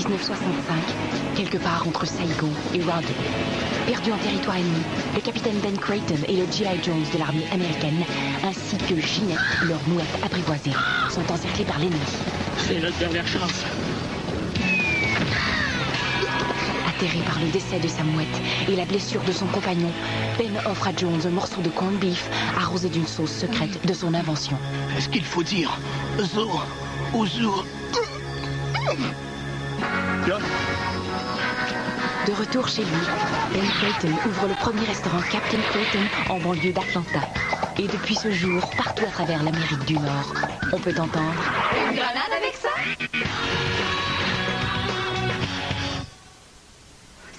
1965, quelque part entre Saigon et Rawdon. Perdu en territoire ennemi, le capitaine Ben Creighton et le G.I. Jones de l'armée américaine, ainsi que Ginette, leur mouette apprivoisée, sont encerclés par l'ennemi. C'est notre dernière chance. Atterré par le décès de sa mouette et la blessure de son compagnon, Ben offre à Jones un morceau de corned beef arrosé d'une sauce secrète de son invention. Est-ce qu'il faut dire Zo ou Zo? De retour chez lui, Ben Creighton ouvre le premier restaurant Captain Creighton en banlieue d'Atlanta. Et depuis ce jour, partout à travers l'Amérique du Nord, on peut entendre... Une grenade avec ça?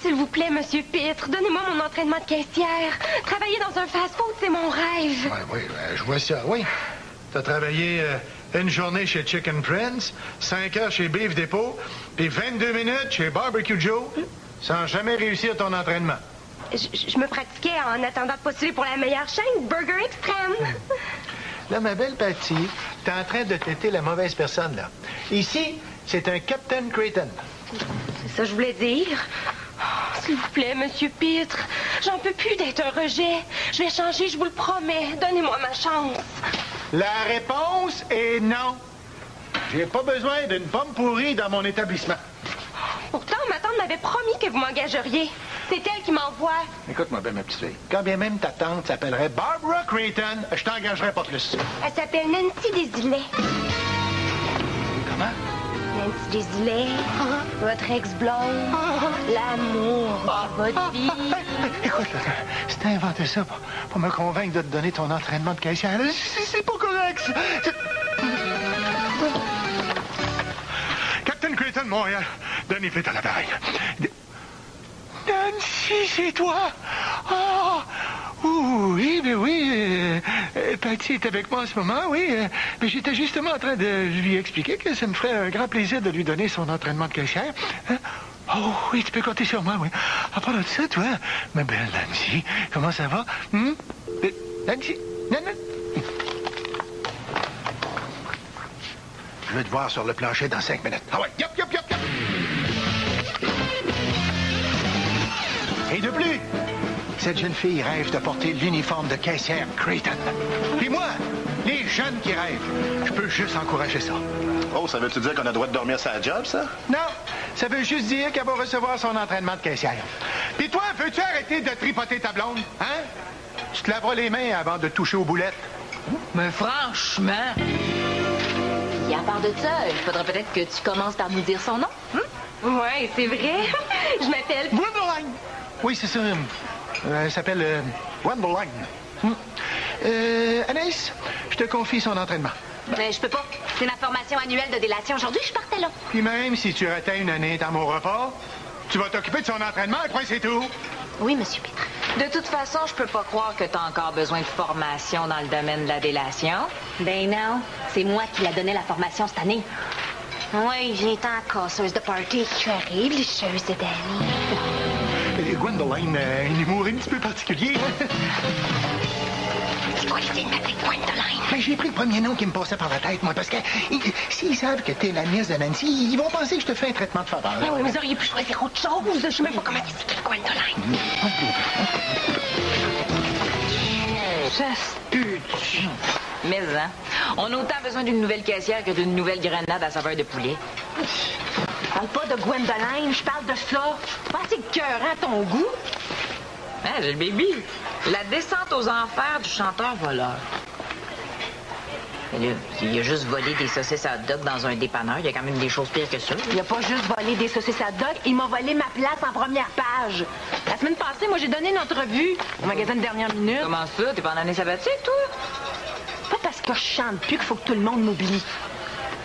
S'il vous plaît, Monsieur Pitre, donnez-moi mon entraînement de caissière. Travailler dans un fast-food, c'est mon rêve. Oui, je vois ça, oui. T'as travaillé une journée chez Chicken Prince, 5 heures chez Beef Depot, puis 22 minutes chez Barbecue Joe, sans jamais réussir ton entraînement. Je me pratiquais en attendant de postuler pour la meilleure chaîne, Burger Extreme. Là, ma belle Patty, t'es en train de têter la mauvaise personne, là. Ici, c'est un Captain Creighton. C'est ça que je voulais dire. Oh, s'il vous plaît, Monsieur Pitre, j'en peux plus d'être un rejet. Je vais changer, je vous le promets. Donnez-moi ma chance. La réponse est non. J'ai pas besoin d'une pomme pourrie dans mon établissement. Pourtant, ma tante m'avait promis que vous m'engageriez. C'est elle qui m'envoie. Écoute-moi bien, ma petite fille. Quand bien même ta tante s'appellerait Barbara Creighton, je t'engagerai pas plus. Elle s'appelle Nancy Desilets. Comment? Nancy Desilets, votre ex-blonde, l'amour de votre vie. Écoute, là, si t'as inventé ça pour me convaincre de te donner ton entraînement de caissière, là, c'est pas correct. Captain Creighton, Montréal. Denis Pitt à l'appareil. Nancy, c'est toi? Ah! Oui, ben oui. Patty est avec moi en ce moment, oui. Mais j'étais justement en train de lui expliquer que ça me ferait un grand plaisir de lui donner son entraînement de caissière. Hein? Oh, oui, tu peux compter sur moi, oui. À part de ça, toi, ma belle Nancy, comment ça va? Nancy? Non. Je veux te voir sur le plancher dans 5 minutes. Ah ouais, yop. Et de plus, cette jeune fille rêve de porter l'uniforme de caissière Creighton. Puis moi, les jeunes qui rêvent, je peux juste encourager ça. Oh, ça veut-tu dire qu'on a le droit de dormir sur la job, ça? Non, ça veut juste dire qu'elle va recevoir son entraînement de caissière. Puis toi, veux-tu arrêter de tripoter ta blonde, hein? Tu te laveras les mains avant de toucher aux boulettes. Mais franchement... Et à part de ça, il faudrait peut-être que tu commences par nous dire son nom. Ouais, c'est vrai. Je m'appelle... Gwendoline! Oui, c'est ça. Elle s'appelle Gwendoline. Anaïs, je te confie son entraînement. Mais je peux pas. C'est ma formation annuelle de délation. Aujourd'hui, je partais là. Puis même si tu ratais une année dans mon repas, tu vas t'occuper de son entraînement et point, c'est tout. Oui, Monsieur Pitre. De toute façon, je peux pas croire que t'as encore besoin de formation dans le domaine de la délation. Ben non, c'est moi qui la donnais la formation cette année. Oui, j'ai été en casseuse de party. Je suis horrible, licheuse de Danny. Gwendoline, un humour un petit peu particulier. C'est quoi l'idée de m'appeler Gwendoline? Mais j'ai pris le premier nom qui me passait par la tête, moi, parce que s'ils savent que t'es la nièce de Nancy, ils vont penser que je te fais un traitement de faveur. Ah oui, mais vous auriez pu choisir autre chose. Je sais même pas comment expliquer Gwendoline. Ça se pue. Mais, hein, on a autant besoin d'une nouvelle caissière que d'une nouvelle grenade à saveur de poulet. Je parle pas de Gwendoline, je parle de ça. Pas assez écœurant à ton goût. Hein, j'ai le baby. La descente aux enfers du chanteur-voleur. Mais là, il a juste volé des saucisses à hot dog dans un dépanneur. Il y a quand même des choses pires que ça. Il a pas juste volé des saucisses à dog, il m'a volé ma place en première page. La semaine passée, moi, j'ai donné une entrevue au magasin de dernière minute. Comment ça? T'es pas en année sabbatique, toi? Pas parce que je chante plus qu'il faut que tout le monde m'oublie.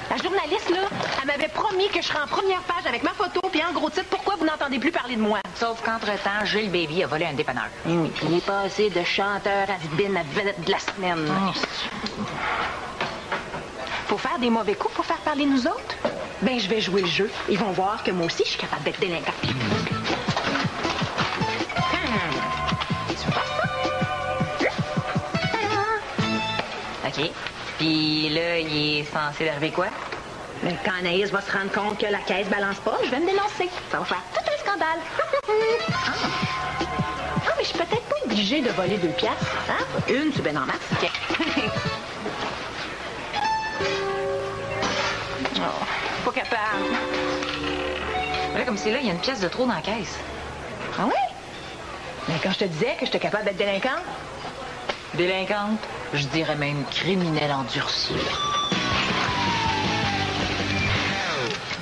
La journaliste, là, elle m'avait promis que je serais en première page avec ma photo puis en gros titre, pourquoi vous n'entendez plus parler de moi? Sauf qu'entre-temps, Gilles Baby a volé un dépanneur. Oui, il est passé de chanteur à bine à vedette de la semaine. Faut faire des mauvais coups pour faire parler nous autres? Ben, je vais jouer le jeu. Ils vont voir que moi aussi, je suis capable d'être délinquant. OK. Puis là, il est censé arriver quoi? Mais quand Anaïs va se rendre compte que la caisse balance pas, je vais me dénoncer. Ça va faire tout un scandale. Ah, mais je suis peut-être pas obligée de voler 2 piastres. Hein? Une, c'est bien en masse. Okay. Oh, pas capable. Là, comme c'est là, il y a une pièce de trop dans la caisse. Ah oui? Mais quand je te disais que j'étais capable d'être délinquante? Délinquante, je dirais même criminelle endurcie.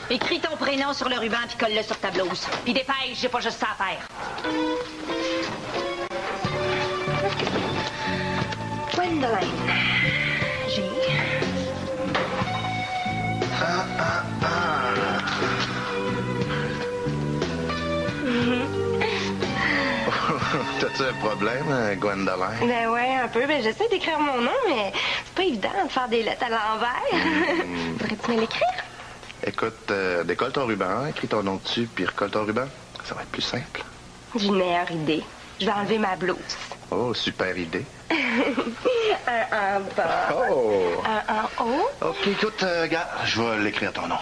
Écris ton prénom sur le ruban puis colle-le sur ta blouse. Puis dépêche, j'ai pas juste ça à faire. Gwendoline. J'ai... T'as-tu un problème, Gwendoline? Ben ouais, un peu. Ben j'essaie d'écrire mon nom, mais c'est pas évident de faire des lettres à l'envers. Voudrais-tu me l'écrire? Écoute, décolle ton ruban, écris ton nom dessus, puis recolle ton ruban. Ça va être plus simple. J'ai une meilleure idée. Je vais enlever ma blouse. Oh, super idée. Un en bas. Oh! Un en haut. OK, écoute, regarde, je vais l'écrire ton nom.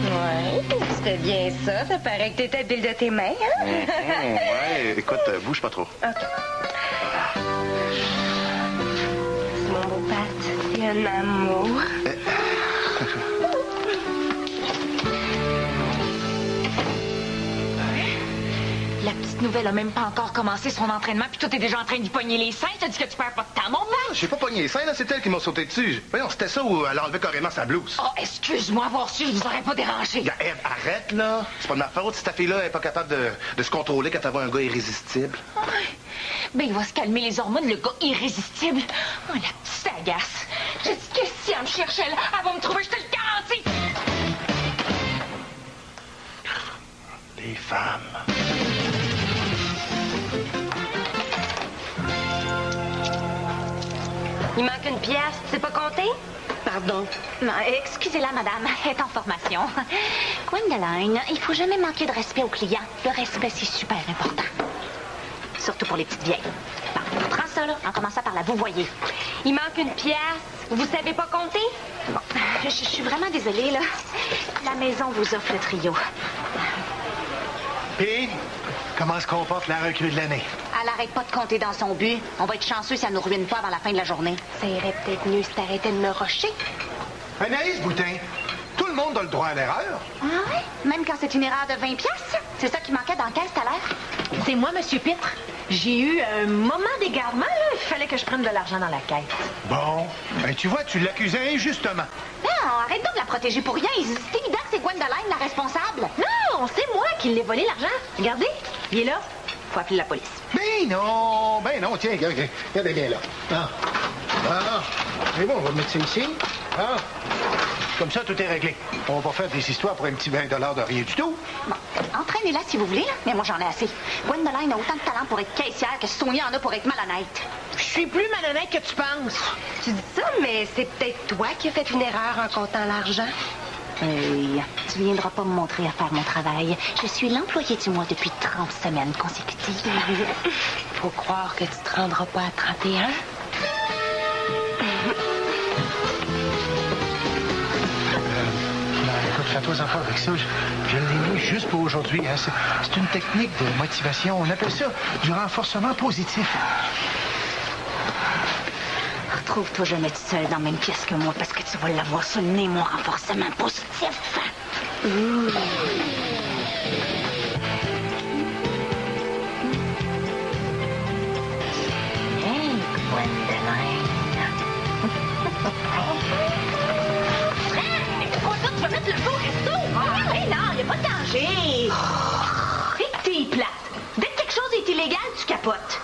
Ouais, tu fais bien ça. Ça paraît que t'étais habile de tes mains, hein? Ouais, écoute, bouge pas trop. OK. Mon beau Pat, c'est un amour. La petite nouvelle a même pas encore commencé son entraînement, puis toi, t'es déjà en train d'y pogner les seins. T'as dit que tu perds pas de temps, mon gars? J'ai pas pogné les seins, là, c'est elle qui m'a sauté dessus. Voyons, c'était ça ou elle a enlevé carrément sa blouse. Oh, excuse-moi, avoir su, je vous aurais pas dérangé. Regarde, Ève, arrête, là. C'est pas de ma faute si ta fille-là est pas capable de se contrôler quand elle voit un gars irrésistible. Ben, il va se calmer les hormones, le gars irrésistible. Oh, la petite agace. J'ai dit que si elle me cherchait, là, elle va me trouver, je te le garantis. Les femmes. Il manque une pièce. C'est pas compté? Pardon. Non, excusez-la, madame. Elle est en formation. Gwendoline, il faut jamais manquer de respect aux clients. Le respect, c'est super important. Surtout pour les petites vieilles. Bon, on prend ça, là, en commençant par la vous voyez. Il manque une pièce. Vous savez pas compter? Bon, je suis vraiment désolée, là. La maison vous offre le trio. Puis, comment se comporte la recrue de l'année? Elle arrête pas de compter dans son but. On va être chanceux si elle nous ruine pas avant la fin de la journée. Ça irait peut-être mieux si t'arrêtais de me rocher. Anaïs Boutin, tout le monde a le droit à l'erreur. Ah ouais? Même quand c'est une erreur de 20 piastres? C'est ça qui manquait dans la caisse tout à l'heure? C'est moi, Monsieur Pitre. J'ai eu un moment d'égarement, là. Il fallait que je prenne de l'argent dans la caisse. Bon, ben tu vois, tu l'accusais injustement. Non, arrête donc de la protéger pour rien. C'est évident que c'est Gwendoline la responsable. Non, c'est moi qui l'ai volé, l'argent. Regardez, il est là. Faut appeler la police. Ben non, tiens, regardez bien là. Ah, c'est bon, on va mettre ça ici. Ah, comme ça, tout est réglé. On va pas faire des histoires pour un petit 20 de rien du tout. Bon, entraînez-la si vous voulez, là. Mais moi, j'en ai assez. Gwendoline a autant de talent pour être caissière que Sonia en a pour être malhonnête. Je suis plus malhonnête que tu penses. Tu dis ça, mais c'est peut-être toi qui as fait une erreur en comptant l'argent. Hey, tu viendras pas me montrer à faire mon travail. Je suis l'employé du mois depuis 30 semaines consécutives. Faut croire que tu te rendras pas à 31. Écoute, fais-toi-en pas avec ça. Je l'ai mis juste pour aujourd'hui. Hein. C'est une technique de motivation. On appelle ça du renforcement positif. Retrouve-toi jamais toute seule dans la même pièce que moi parce que tu vas l'avoir sur le nez, mon renforcement positif. Hey, Gwendoline. Tu vas mettre le feu au resto? Mais non, il n'y a pas de danger. Et t'es plate. Dès que quelque chose est illégal, tu capotes.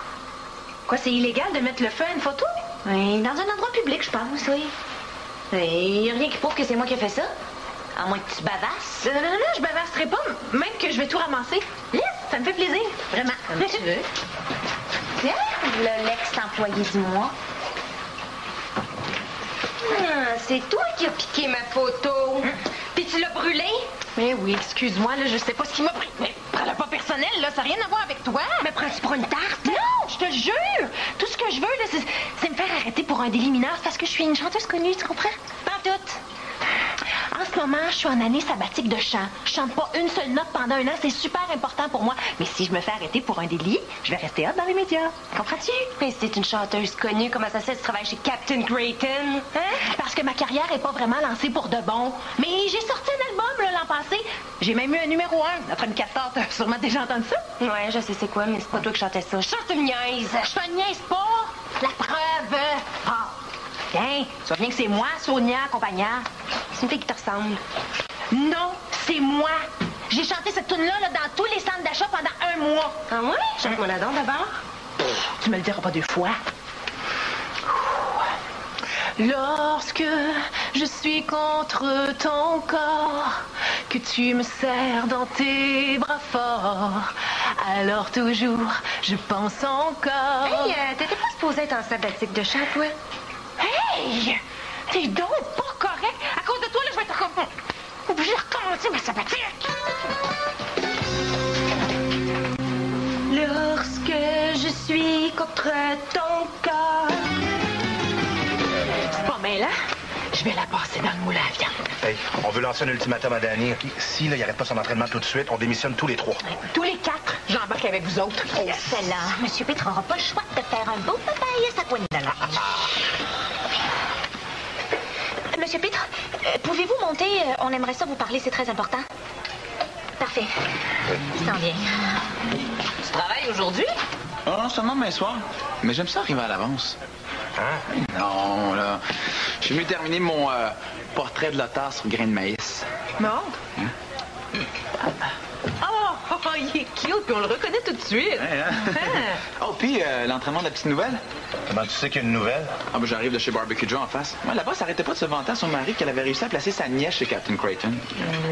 Quoi, c'est illégal de mettre le feu à une photo? Oui, dans un endroit public, je pense, oui. Il n'y a rien qui prouve que c'est moi qui ai fait ça. À moins que tu bavasses. Non, je bavasserai pas. Même que je vais tout ramasser. Laisse, ça me fait plaisir. Vraiment. Comme tu veux. Tiens, le l'ex-employé du mois. Ah, c'est toi qui as piqué ma photo. Puis tu l'as brûlé? Mais oui, excuse-moi, là, je sais pas ce qui m'a pris. Mais prends-le pas personnel, là, ça n'a rien à voir avec toi. Mais prends-tu pour une tarte? Non, je je te le jure! Tout ce que je veux, là, c'est me faire arrêter pour un délit mineur parce que je suis une chanteuse connue, tu comprends? Pas toutes. En ce moment, je suis en année sabbatique de chant. Je chante pas une seule note pendant un an, c'est super important pour moi. Mais si je me fais arrêter pour un délit, je vais rester hot dans les médias. Comprends-tu? Mais si t'es une chanteuse connue, comment ça se fait que tu travailles chez Captain Creighton? Hein? Parce que ma carrière est pas vraiment lancée pour de bon. Mais j'ai sorti un album là, l'an passé. J'ai même eu un numéro 1. Notre ami Castor, t'as sûrement déjà entendu ça? Ouais, je sais c'est quoi, mais c'est pas toi qui chantais ça. Je chante une niaise. Je te niaise pas. La preuve. Ah. Tiens, tu vois bien que c'est moi, Sonia, compagnon. C'est une fille qui te ressemble. Non, c'est moi. J'ai chanté cette tune-là là, dans tous les centres d'achat pendant un mois. Ah ouais? Chante-moi la donc d'abord. Tu me le diras pas deux fois. Lorsque je suis contre ton corps, que tu me serres dans tes bras forts, alors toujours je pense encore. Hey, t'étais pas supposée être en sabbatique de chant, toi? Hey! T'es donc pas correct. À cause de toi, là, je vais être obligée de recommencer ma sabbatique. Lorsque je suis contre ton corps. C'est pas mal, hein? Je vais la passer dans le moule à viande. Hey, on veut lancer un ultimatum à Danny, OK? Si, là, il arrête pas son entraînement tout de suite, on démissionne tous les 3. Tous les 4, j'embarque avec vous autres. Excellent. Monsieur Pitre n'aura pas le choix de faire un beau papaye à sa Gwendolyn. Monsieur Pitre, pouvez-vous monter? On aimerait ça vous parler, c'est très important. Parfait. Il s'en vient. Tu travailles aujourd'hui? Oh non, seulement demain soir. Mais j'aime ça arriver à l'avance. Hein? Non, là. J'ai mieux terminer mon portrait de l'otard sur grain de maïs. Non. Oh, il est cute, puis on le reconnaît tout de suite. Ouais, hein? Oh, puis l'entraînement de la petite nouvelle? Comment tu sais qu'il y a une nouvelle? Ah, ben j'arrive de chez Barbecue Joe en face. Moi, là-bas, ça arrêtait pas de se vanter à son mari qu'elle avait réussi à placer sa nièce chez Captain Creighton.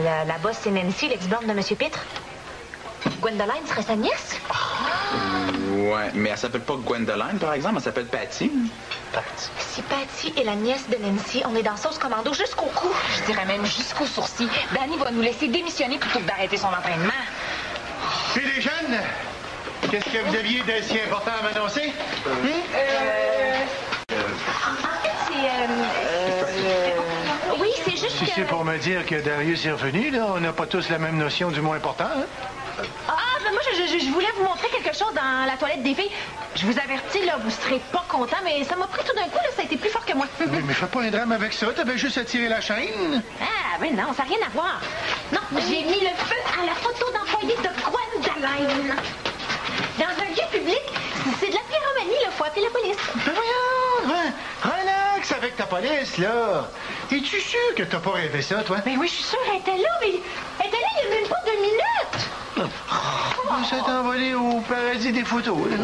La boss, c'est Nancy, l'ex-blonde de Monsieur Pitre. Gwendoline serait sa nièce? Ouais, mais elle s'appelle pas Gwendoline, par exemple, elle s'appelle Patty. Si Patty est la nièce de Nancy, on est dans sauce commando jusqu'au cou. Je dirais même jusqu'au sourcil. Danny va nous laisser démissionner plutôt que d'arrêter son entraînement. Puis les jeunes, qu'est-ce que vous aviez de si important à m'annoncer? Oui, c'est juste Si que... c'est pour me dire que Darius est revenu, là, on n'a pas tous la même notion du mot important, hein? Ben moi, je voulais vous montrer quelque chose dans la toilette des filles. Je vous avertis, là, vous serez pas content, mais ça m'a pris tout d'un coup, là, ça a été plus fort que moi. Oui, mais fais pas un drame avec ça, t'avais juste à tirer la chaîne. Ah, ben non, ça n'a rien à voir. Non, j'ai mis le feu à la photo d'employé de Gwendoline. Dans un lieu public, c'est de la pyromanie, là, faut appeler la police. Ben voyons, relax avec ta police, là. Es-tu sûr que t'as pas rêvé ça, toi? Ben oui, je suis sûre, elle était là, mais elle était là il y a même pas 2 minutes. Ça t'a envolé au paradis des photos, là.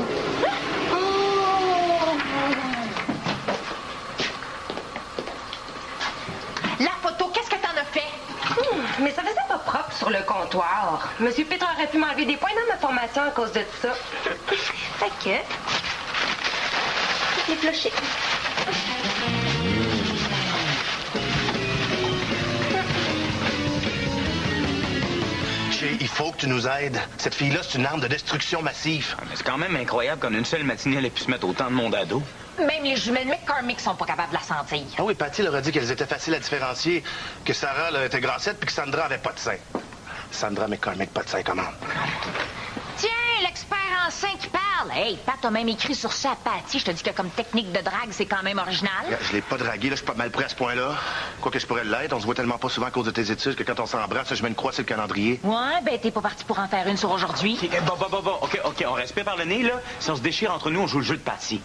La photo, qu'est-ce que t'en as fait? Mais ça faisait pas propre sur le comptoir. Monsieur Pitre aurait pu m'enlever des points dans ma formation à cause de ça. Fait que... Tout est flushé. Jay, il faut que tu nous aides. Cette fille-là, c'est une arme de destruction massive. Mais c'est quand même incroyable qu'en une seule matinée, elle ait pu se mettre autant de monde à dos. Même les jumelles McCormick sont pas capables de la sentir. Ah oui, Patty leur a dit qu'elles étaient faciles à différencier, que Sarah là, était grassette puis que Sandra avait pas de sein. Sandra McCormick, pas de sein, comment? Tiens, l'expert en sein qui parle. Hey, Pat a même écrit sur ça à Patty. Je te dis que comme technique de drague, c'est quand même original. Regarde, je l'ai pas dragué, là, je suis pas mal prêt à ce point-là. Quoique je pourrais l'être, on se voit tellement pas souvent à cause de tes études que quand on s'embrasse, je mets une croix sur le calendrier. Ouais, ben t'es pas parti pour en faire une sur aujourd'hui. Bon. OK, on respire par le nez, là. Si on se déchire entre nous, on joue le jeu de Patty.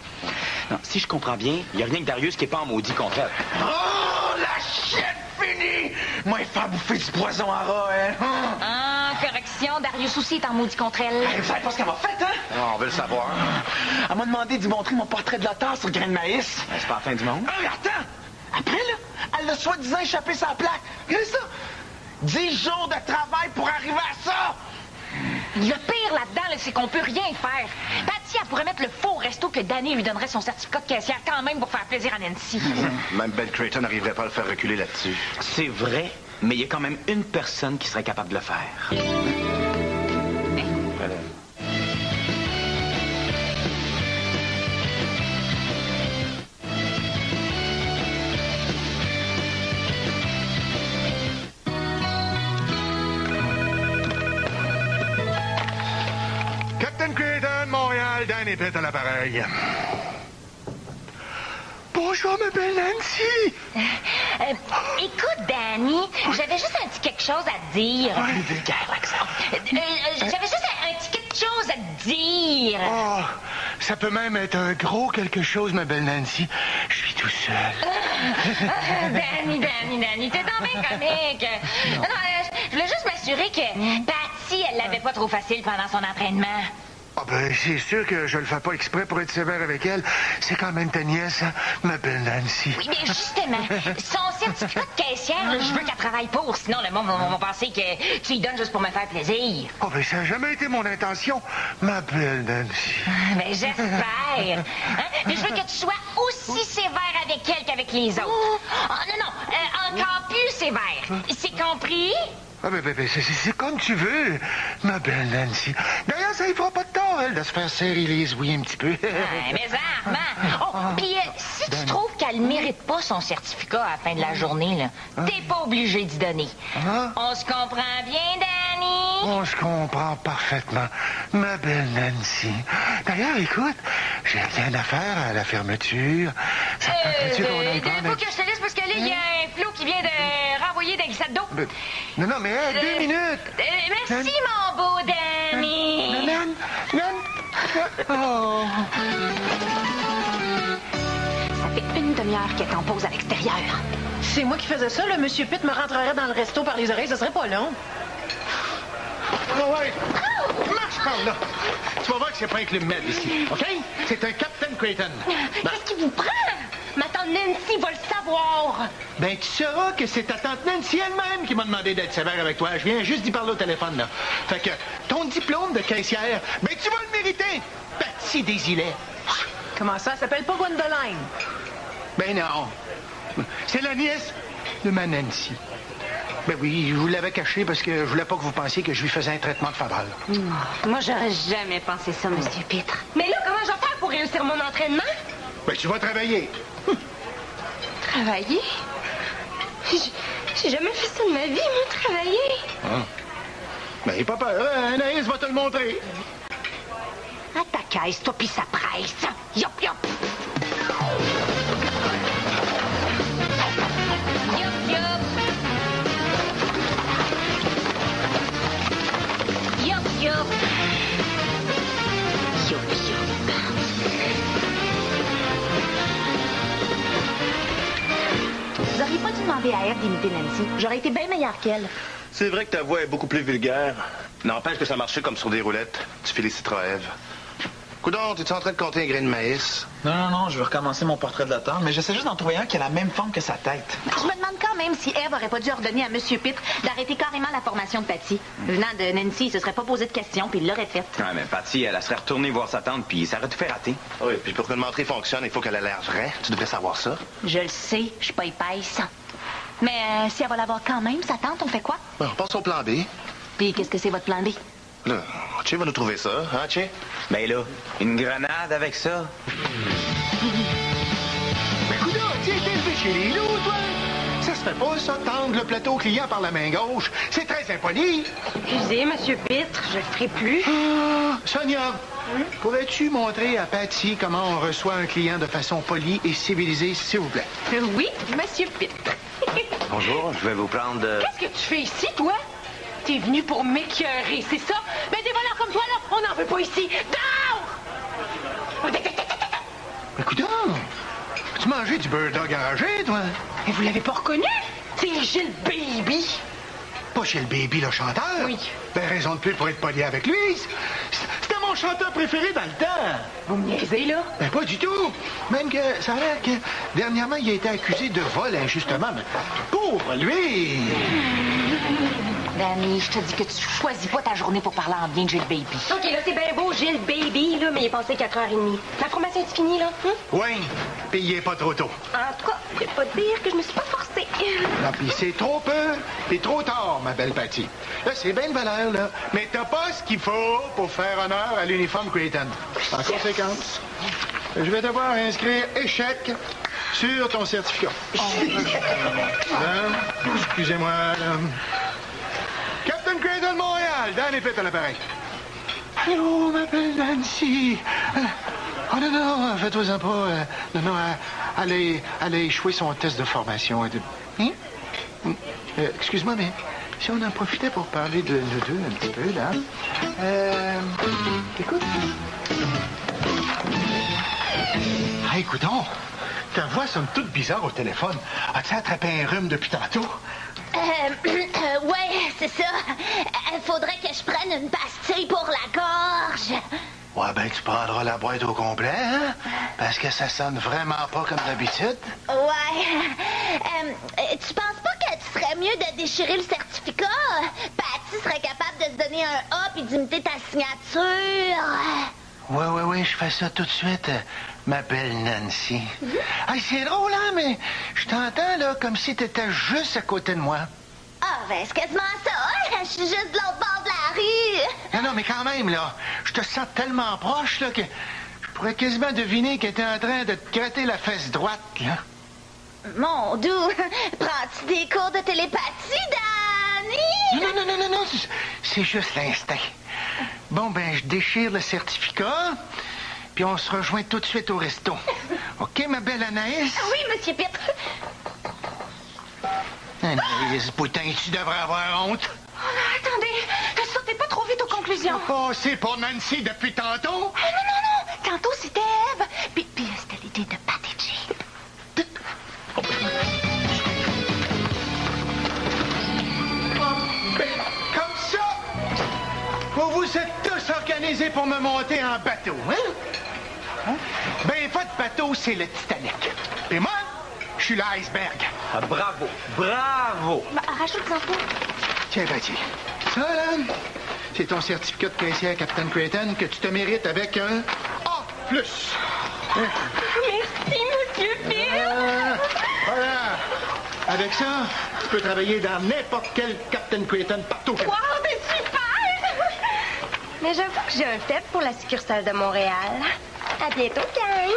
Non, si je comprends bien, il y a rien que Darius qui est pas en maudit contre elle. Oh, la shit finie! Moi, il fait bouffer du poison à rat, elle. Ah, correction, Darius aussi est en maudit contre elle. Hey, vous savez pas ce qu'elle m'a fait, hein? Ah, on veut le savoir. Elle m'a demandé d'y montrer mon portrait de l'otard sur grain de maïs. C'est pas la fin du monde. Ah, attends! Après, là, elle a soi-disant échappé sa plaque. Regardez ça! 10 jours de travail pour arriver à ça! Le pire là-dedans, là, c'est qu'on peut rien faire. Patty, elle pourrait mettre le faux resto que Danny lui donnerait son certificat de caissière quand même pour faire plaisir à Nancy. Même Ben Creighton n'arriverait pas à le faire reculer là-dessus. C'est vrai, mais il y a quand même une personne qui serait capable de le faire. Montréal, Dan et Pete à l'appareil. Bonjour, ma belle Nancy. Écoute, Danny, j'avais juste un petit quelque chose à te dire. Vulgaire, l'accent. J'avais juste un petit quelque chose à te dire. Oh, ça peut même être un gros quelque chose, ma belle Nancy. Je suis tout seul. Danny, t'es donc bien comique. Non, je voulais juste m'assurer que Patty, elle l'avait pas trop facile pendant son entraînement. Ah ben, c'est sûr que je le fais pas exprès pour être sévère avec elle. C'est quand même ta nièce, hein, ma belle Nancy. Oui, mais justement, son certificat de caissière, là, je veux qu'elle travaille pour, sinon le monde va penser que tu lui donnes juste pour me faire plaisir. Oh ben, ça n'a jamais été mon intention, ma belle Nancy. Ben, j'espère. Hein? Mais je veux que tu sois aussi sévère avec elle qu'avec les autres. Non, encore plus sévère. C'est compris? Ah ben, c'est comme tu veux, ma belle Nancy. D'ailleurs, ça ne fera pas de tort, elle, de se faire serrer les ouïes un petit peu. Mais Armand! Oh, puis si tu trouves qu'elle ne mérite pas son certificat à la fin de la journée, là, t'es pas obligé d'y donner. On se comprend bien, Danny? On se comprend parfaitement, ma belle Nancy. D'ailleurs, écoute, j'ai rien à faire à la fermeture. Ça te tu qu'on aille prendre faut que je te laisse parce que là, il y a un flot qui vient de renvoyer des glissades d'eau. Non, mais 2 minutes. Merci, mon beau Danny. Oh. Ça fait une demi-heure qu'elle est en pause à l'extérieur. C'est moi qui faisais ça, là. Monsieur Pitt me rentrerait dans le resto par les oreilles, ce serait pas long. Oh, ouais. Marche par là. Tu vas voir que c'est pas un club med ici, OK? C'est un Captain Creighton. Qu'est-ce qui vous prend? Ma tante Nancy va le savoir. Ben, tu sauras que c'est ta tante Nancy elle-même qui m'a demandé d'être sévère avec toi. Je viens juste d'y parler au téléphone, là. Fait que ton diplôme de caissière, ben, tu vas le mériter. Patty Desilets. Comment ça? Elle s'appelle pas Gwendoline. Ben non. C'est la nièce de ma Nancy. Ben oui, je vous l'avais caché parce que je voulais pas que vous pensiez que je lui faisais un traitement de faveur. Moi, j'aurais jamais pensé ça, Monsieur Pitre. Mais là, comment je vais faire pour réussir mon entraînement? Ben, tu vas travailler. Travailler? J'ai jamais fait ça de ma vie, moi, travailler. Ben, pas peur, hein? Anaïs va te le montrer. À ta caisse, toi, pis ça presse. Yop, yop. Yop, yop. Yop, yop. Yop, yop. Vous auriez pas dû demander à Eve d'imiter Nancy. J'aurais été bien meilleure qu'elle. C'est vrai que ta voix est beaucoup plus vulgaire. N'empêche que ça marchait comme sur des roulettes. Tu féliciteras Eve. Coudon, es-tu en train de compter un grain de maïs? Non, je vais recommencer mon portrait de la tante, mais j'essaie juste d'en trouver un qui a la même forme que sa tête. Je me demande quand même si Eve aurait pas dû ordonner à M. Pitre d'arrêter carrément la formation de Patty. Venant de Nancy, il se serait pas posé de questions, puis il l'aurait faite. Ouais, mais Patty, elle serait retournée voir sa tante, puis ça aurait tout fait rater. Oui, puis pour que le menterie fonctionne, il faut qu'elle ait l'air vraie. Tu devrais savoir ça. Je le sais, je suis pas épaisse. Mais si elle va l'avoir quand même, sa tante, on fait quoi? Ben, on passe au plan B. Puis qu'est-ce que c'est votre plan B? Là, Tché va nous trouver ça, hein, Tché? Ben là, une grenade avec ça. Ben, coudon, tu es élevé chez les loups, toi? Ça se fait pas, ça, tendre le plateau au client par la main gauche. C'est très impoli. Excusez, Monsieur Pitre, je le ferai plus. Ah, Sonia, pourrais-tu montrer à Patty comment on reçoit un client de façon polie et civilisée, s'il vous plaît? Oui, Monsieur Pitre. Bonjour, je vais vous prendre... Qu'est-ce que tu fais ici, toi? T'es venu pour m'écœurer, c'est ça? Mais des voleurs comme toi, là, on n'en veut pas ici. Dehors! Écoute, as-tu mangé du beurre dog enragé, toi? Mais vous l'avez pas reconnu? C'est Gilles Baby. Pas chez le baby, le chanteur? Oui. Ben, raison de plus pour être poli avec lui. C'était mon chanteur préféré dans le temps. Vous me niaisez, là? Ben, pas du tout. Même que ça a l'air que dernièrement, il a été accusé de vol injustement. Mais pauvre lui! Danny, je te dis que tu choisis pas ta journée pour parler en bien de Gilles Baby. OK, là, c'est bien beau, Gilles Baby, là, mais il est passé 4h30. La formation est finie, là? Oui, puis il est pas trop tôt. En tout cas, je vais pas te dire que je me suis pas forcée. Non, puis c'est trop peu et trop tard, ma belle Patty. Là, c'est bien de valeur, là. Mais t'as pas ce qu'il faut pour faire honneur à l'uniforme Creighton. En conséquence, je vais devoir inscrire échec sur ton certificat. Excusez-moi, là. Captain Creighton Montréal, Dan et Pitt à l'appareil. Allô, ma belle Nancy. Oh non, non, faites-vous-en pas. Non, non, elle a échoué son test de formation. Hein? Excuse-moi, mais si on en profitait pour parler de nous deux un petit peu, là. Écoute. Ah, écoutons. Ta voix sonne toute bizarre au téléphone. As-tu attrapé un rhume depuis tantôt? Ouais, c'est ça. Il faudrait que je prenne une pastille pour la gorge. Ouais, ben, tu prendras la boîte au complet, hein? Parce que ça sonne vraiment pas comme d'habitude. Ouais. Tu penses pas que tu serais mieux de déchirer le certificat? Patty serait capable de se donner un A puis d'imiter ta signature. Oui, je fais ça tout de suite, ma belle Nancy. Hey, c'est drôle, hein, mais je t'entends, là, comme si t'étais juste à côté de moi. Ah, ben, c'est quasiment ça, hein? Je suis juste de l'autre bord de la rue. Non, mais quand même, là, je te sens tellement proche, là, que je pourrais quasiment deviner qu'elle était en train de te gratter la fesse droite, là. Mon doux, prends-tu des cours de télépathie, Danny? Non, c'est juste l'instinct. Bon, ben, je déchire le certificat, puis on se rejoint tout de suite au resto. OK, ma belle Anaïs? Oui, monsieur Pitre. Anaïs, putain, tu devrais avoir honte. Oh non, attendez, ne sautez pas trop vite aux conclusions. Oh, c'est pour Nancy depuis tantôt? Oh, non. Tantôt, c'était Eve. Puis c'était l'idée de Patty G. Comme ça, vous vous êtes tous organisés pour me monter en bateau, hein? Ben, votre bateau, c'est le Titanic. Et moi, je suis l'iceberg. Ah, bravo. Bah, rajoute-en pas. Tiens, Patty. Ça, là, c'est ton certificat de caissière, Captain Creighton, que tu te mérites avec un A+. Merci, monsieur Pitre. Voilà. Avec ça, tu peux travailler dans n'importe quel Captain Creighton partout. Wow, c'est super! Mais j'avoue que j'ai un faible pour la succursale de Montréal. À bientôt, gang!